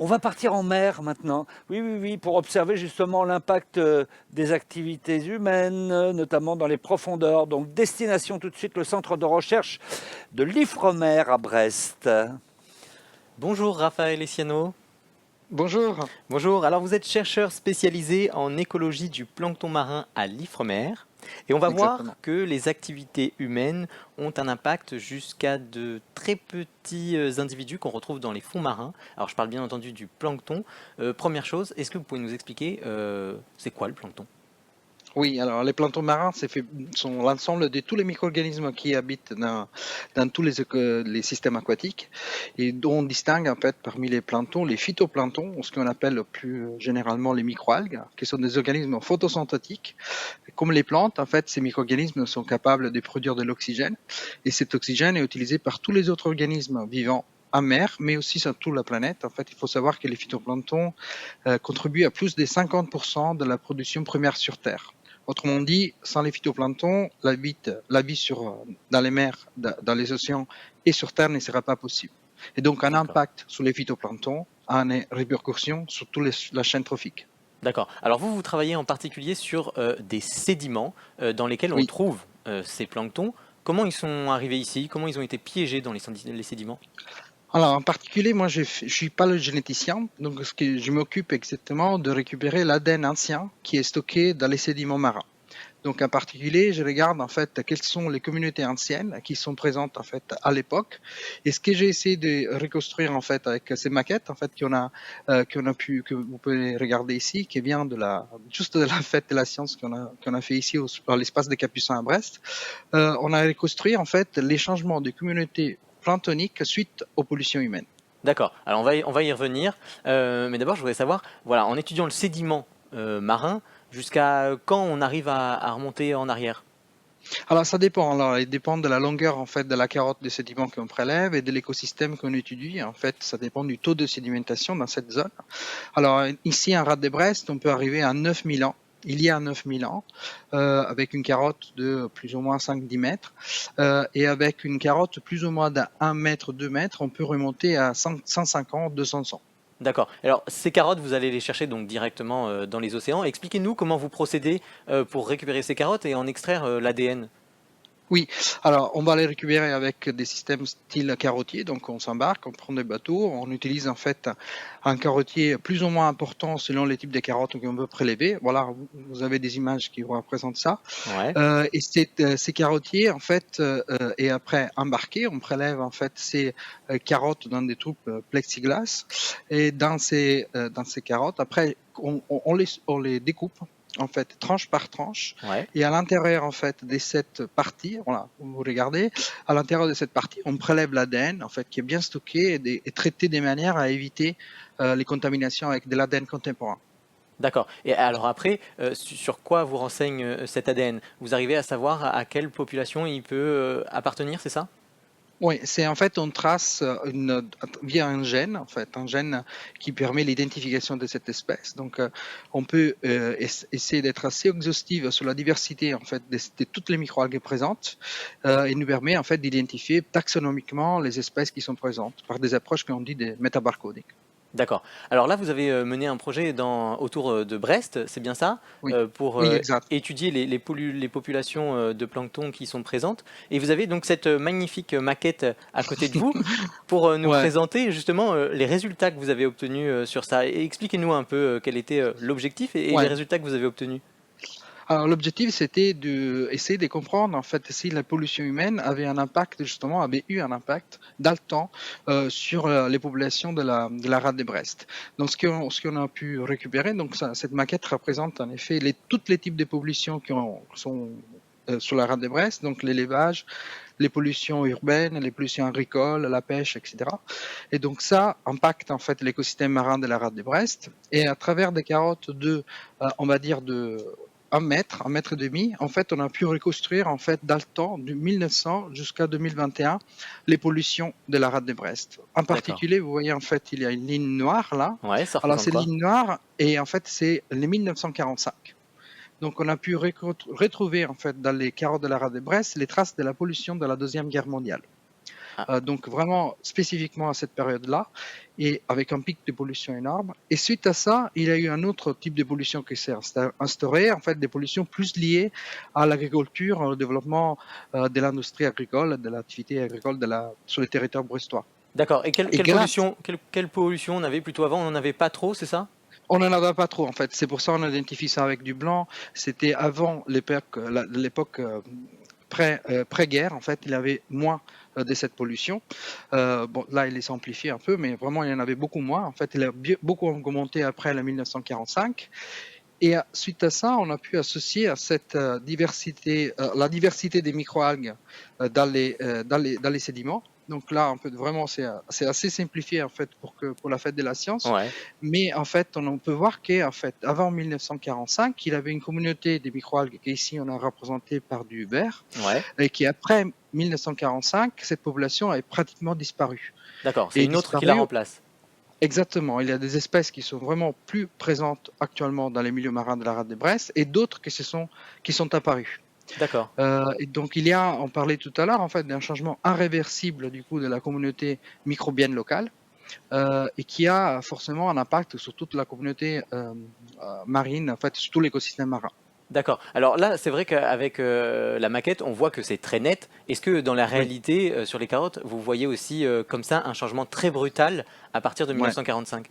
On va partir en mer maintenant. Oui, oui, oui, pour observer justement l'impact des activités humaines, notamment dans les profondeurs. Donc, destination tout de suite, le centre de recherche de l'Ifremer à Brest. Bonjour Raphaël Essiano. Bonjour. Bonjour, alors vous êtes chercheur spécialisé en écologie du plancton marin à l'Ifremer. Et on va voir Exactement. que les activités humaines ont un impact jusqu'à de très petits individus qu'on retrouve dans les fonds marins. Alors je parle bien entendu du plancton. Première chose, est-ce que vous pouvez nous expliquer c'est quoi le plancton? Oui, alors les planctons marins sont l'ensemble de tous les micro-organismes qui habitent dans tous les systèmes aquatiques et dont on distingue en fait parmi les planctons les phytoplanctons, ou ce qu'on appelle plus généralement les microalgues, qui sont des organismes photosynthétiques. Comme les plantes, en fait, ces micro-organismes sont capables de produire de l'oxygène et cet oxygène est utilisé par tous les autres organismes vivants en mer, mais aussi sur toute la planète. En fait, il faut savoir que les phytoplanctons contribuent à plus de 50% de la production primaire sur Terre. Autrement dit, sans les phytoplanctons, la vie dans les mers, dans les océans et sur Terre ne sera pas possible. Et donc, un D'accord. impact sur les phytoplanctons a une répercussion sur toute la chaîne trophique. D'accord. Alors vous travaillez en particulier sur des sédiments dans lesquels on Oui. trouve ces planctons. Comment ils sont arrivés ici? Comment ils ont été piégés dans les sédiments? Alors, en particulier, moi, je suis pas le généticien, donc je m'occupe exactement de récupérer l'ADN ancien qui est stocké dans les sédiments marins. Donc, en particulier, je regarde en fait quelles sont les communautés anciennes qui sont présentes en fait à l'époque. Et ce que j'ai essayé de reconstruire en fait avec ces maquettes en fait que vous pouvez regarder ici, qui vient juste de la fête de la science qu'on a fait ici à l'espace des Capucins à Brest. On a reconstruit en fait les changements des communautés planctoniques suite aux pollutions humaines. D'accord. Alors on va y revenir. Mais d'abord, je voudrais savoir, voilà, en étudiant le sédiment marin, jusqu'à quand on arrive à remonter en arrière? Alors ça dépend. Alors il dépend de la longueur en fait de la carotte de sédiments qu'on prélève et de l'écosystème qu'on étudie. En fait, ça dépend du taux de sédimentation dans cette zone. Alors ici, en rade de Brest, on peut arriver à 9000 ans. Il y a 9000 ans, avec une carotte de plus ou moins 5-10 mètres, et avec une carotte plus ou moins d'1 mètre, 2 mètres, on peut remonter à 150, 200 ans. D'accord. Alors ces carottes, vous allez les chercher donc directement dans les océans. Expliquez-nous comment vous procédez pour récupérer ces carottes et en extraire l'ADN. Oui, alors on va les récupérer avec des systèmes style carottier, donc on s'embarque, on prend des bateaux, on utilise en fait un carottier plus ou moins important selon les types de carottes qu'on veut prélever. Voilà, vous avez des images qui représentent ça. Ouais. Et ces carottiers en fait, et après embarqués, on prélève en fait ces carottes dans des troupes plexiglas et dans ces carottes, après on les découpe en fait, tranche par tranche. Ouais. Et à l'intérieur, en fait, de cette partie, voilà, vous regardez, à l'intérieur de cette partie, on prélève l'ADN, en fait, qui est bien stocké et traité de manière à éviter les contaminations avec de l'ADN contemporain. D'accord. Et alors après, sur quoi vous renseigne cet ADN? Vous arrivez à savoir à quelle population il peut appartenir, c'est ça? Oui, c'est en fait, on trace via un gène, en fait, un gène qui permet l'identification de cette espèce. Donc, on peut essayer d'être assez exhaustif sur la diversité, en fait, de toutes les microalgues présentes, et nous permet, en fait, d'identifier taxonomiquement les espèces qui sont présentes par des approches qu'on dit des metabarcoding. D'accord. Alors là, vous avez mené un projet autour de Brest, c'est bien ça, Oui, pour oui, exact. étudier les populations de plancton qui sont présentes. Et vous avez donc cette magnifique maquette à côté de vous pour nous Ouais. présenter justement les résultats que vous avez obtenus sur ça. Et expliquez-nous un peu quel était l'objectif et les Ouais. résultats que vous avez obtenus. Alors l'objectif c'était d'essayer de comprendre en fait si la pollution humaine avait un impact justement avait eu un impact dans le temps sur les populations de la rade de Brest. Donc ce qu'on a pu récupérer donc cette maquette représente en effet tous les types de populations sont sur la rade de Brest, donc l'élevage, les pollutions urbaines, les pollutions agricoles, la pêche, etc. Et donc ça impacte en fait l'écosystème marin de la rade de Brest. Et à travers des carottes on va dire de un mètre et demi, en fait, on a pu reconstruire en fait dans le temps, de 1900 jusqu'à 2021, les pollutions de la rade de Brest. En D'accord. particulier, vous voyez en fait, il y a une ligne noire là. Ouais, ça Alors représente cette quoi? ligne noire, et en fait, c'est les 1945. Donc on a pu retrouver en fait dans les carottes de la rade de Brest les traces de la pollution de la Deuxième Guerre mondiale. Ah, donc vraiment spécifiquement à cette période-là, et avec un pic de pollution énorme. Et suite à ça, il y a eu un autre type de pollution qui s'est instauré, en fait des pollutions plus liées à l'agriculture, au développement de l'industrie agricole, de l'activité agricole sur le territoire brestois. d'accord. Et quelle, Et quelle grâce pollution, quelle pollution on avait plutôt avant? On n'en avait pas trop, c'est ça? On n'en avait pas trop en fait. C'est pour ça qu'on identifie ça avec du blanc. C'était avant l'époque pré-guerre. En fait, il y avait moins de cette pollution. Bon, là, il est simplifié un peu, mais vraiment, il y en avait beaucoup moins. En fait, il a beaucoup augmenté après la 1945. Et suite à ça, on a pu associer à cette diversité, la diversité des microalgues dans les sédiments. Donc là, en fait, vraiment, c'est assez simplifié en fait pour la fête de la science. Ouais, Mais en fait, on peut voir qu'en fait, avant 1945, il y avait une communauté des microalgues qu'ici on a représentée par du vert, ouais. et qui après 1945, cette population a pratiquement disparu. D'accord. C'est Et une autre qui la disparu remplace. exactement. Il y a des espèces qui sont vraiment plus présentes actuellement dans les milieux marins de la rade de Brest et d'autres qui sont apparues. D'accord. Et donc on parlait tout à l'heure en fait d'un changement irréversible du coup de la communauté microbienne locale et qui a forcément un impact sur toute la communauté marine, en fait sur tout l'écosystème marin. D'accord. Alors là, c'est vrai qu'avec la maquette, on voit que c'est très net. Est-ce que dans la Oui, réalité, sur les carottes, vous voyez aussi comme ça un changement très brutal à partir de ouais. 1945?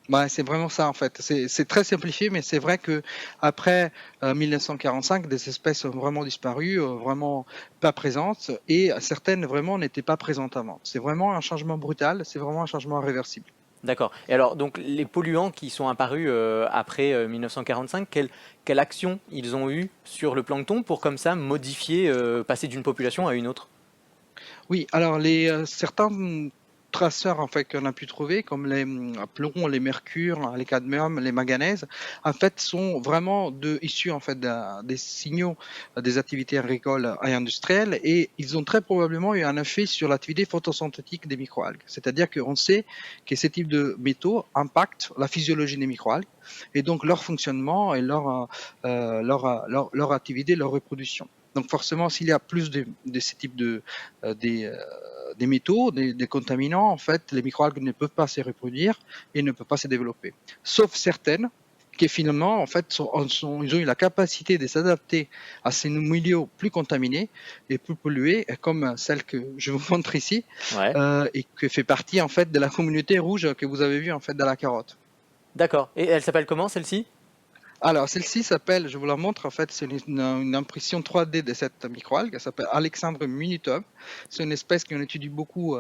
Ouais, c'est vraiment ça en fait. C'est très simplifié, mais c'est vrai que après 1945, des espèces ont vraiment disparu, vraiment pas présentes, et certaines vraiment n'étaient pas présentes avant. C'est vraiment un changement brutal, c'est vraiment un changement irréversible. D'accord. Et alors, donc, les polluants qui sont apparus après 1945, quelle action ils ont eu sur le plancton pour comme ça modifier, passer d'une population à une autre? Oui, alors certains traceurs en fait qu'on a pu trouver, comme les plombs, les mercures, les cadmiums, les manganèses, en fait sont vraiment issus en fait des signaux des activités agricoles et industrielles, et ils ont très probablement eu un effet sur l'activité photosynthétique des microalgues. C'est-à-dire qu'on sait que ces types de métaux impactent la physiologie des microalgues et donc leur fonctionnement et leur activité, leur reproduction. Donc forcément, s'il y a plus de ces types des métaux, des contaminants, en fait, les microalgues ne peuvent pas se reproduire et ne peuvent pas se développer. Sauf certaines qui finalement, en fait, ils ont eu la capacité de s'adapter à ces milieux plus contaminés et plus pollués, comme celle que je vous montre ici, Ouais. et qui fait partie en fait de la communauté rouge que vous avez vue en fait dans la carotte. D'accord. Et elle s'appelle comment, celle-ci? Alors, celle-ci s'appelle, je vous la montre, en fait, c'est une impression 3D de cette microalgue. Elle s'appelle Alexandre Munitum. C'est une espèce qu'on étudie beaucoup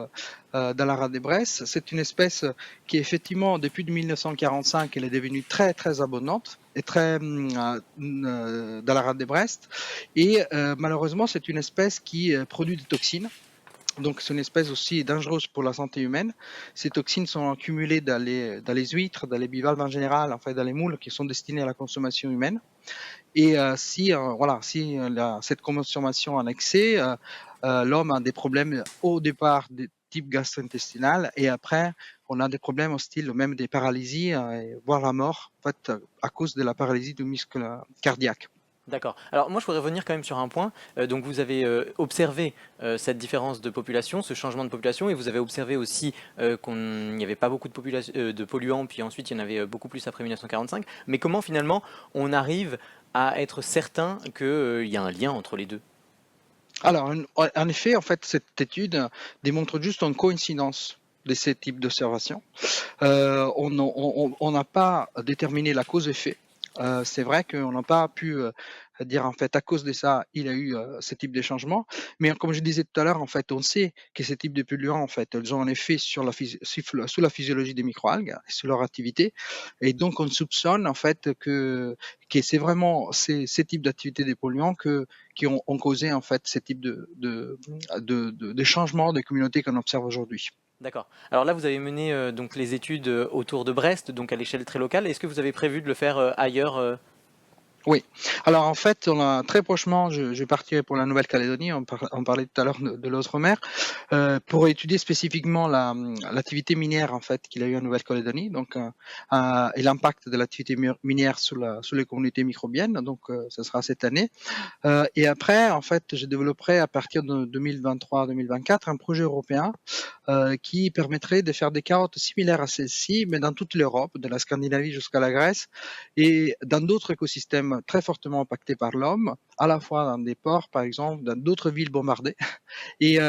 dans la rade de Brest. C'est une espèce qui, effectivement, depuis 1945, elle est devenue très, très abondante et très dans la rade de Brest. Et malheureusement, c'est une espèce qui produit des toxines. Donc, c'est une espèce aussi dangereuse pour la santé humaine. Ces toxines sont accumulées dans les huîtres, dans les bivalves en général, en fait, dans les moules qui sont destinés à la consommation humaine. Et si cette consommation en excès, l'homme a des problèmes au départ de type gastro-intestinal, et après, on a des problèmes au style même des paralysies, voire la mort, en fait, à cause de la paralysie du muscle cardiaque. D'accord. Alors moi, je voudrais revenir quand même sur un point. Donc vous avez observé cette différence de population, ce changement de population, et vous avez observé aussi qu'il n'y avait pas beaucoup de polluants, puis ensuite il y en avait beaucoup plus après 1945. Mais comment finalement on arrive à être certain qu'il y a un lien entre les deux? Alors, en effet, en fait, cette étude démontre juste une coïncidence de ces types d'observations. On n'a pas déterminé la cause-effet. C'est vrai qu'on n'a pas pu dire en fait à cause de ça il y a eu ce type de changement, mais comme je disais tout à l'heure, en fait on sait que ces types de polluants en fait ils ont un effet sur la physiologie des microalgues et sur leur activité, et donc on soupçonne en fait que c'est vraiment ces types d'activités des polluants qui ont causé en fait ces types de changements de communautés qu'on observe aujourd'hui. D'accord. Alors là, vous avez mené donc les études autour de Brest, donc à l'échelle très locale. Est-ce que vous avez prévu de le faire ailleurs Oui. Alors en fait, on a très prochainement, je partirai pour la Nouvelle-Calédonie, on parlait tout à l'heure de l'Outre-mer, pour étudier spécifiquement l'activité minière en fait qu'il a eu en Nouvelle-Calédonie, donc et l'impact de l'activité minière sur les communautés microbiennes. Donc ce sera cette année. Et après, en fait, je développerai à partir de 2023-2024 un projet européen qui permettrait de faire des carottes similaires à celles-ci, mais dans toute l'Europe, de la Scandinavie jusqu'à la Grèce, et dans d'autres écosystèmes très fortement impactés par l'homme, à la fois dans des ports, par exemple, dans d'autres villes bombardées, et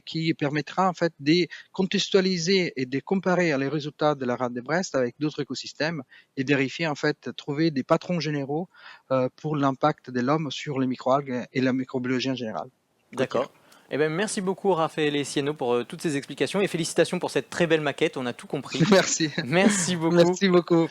qui permettra en fait de contextualiser et de comparer les résultats de la rade de Brest avec d'autres écosystèmes et vérifier en fait, trouver des patrons généraux pour l'impact de l'homme sur les microalgues et la microbiologie en général. D'accord. Eh ben, merci beaucoup Raphaël Essieno pour toutes ces explications et félicitations pour cette très belle maquette, on a tout compris. Merci. Merci beaucoup. Merci beaucoup.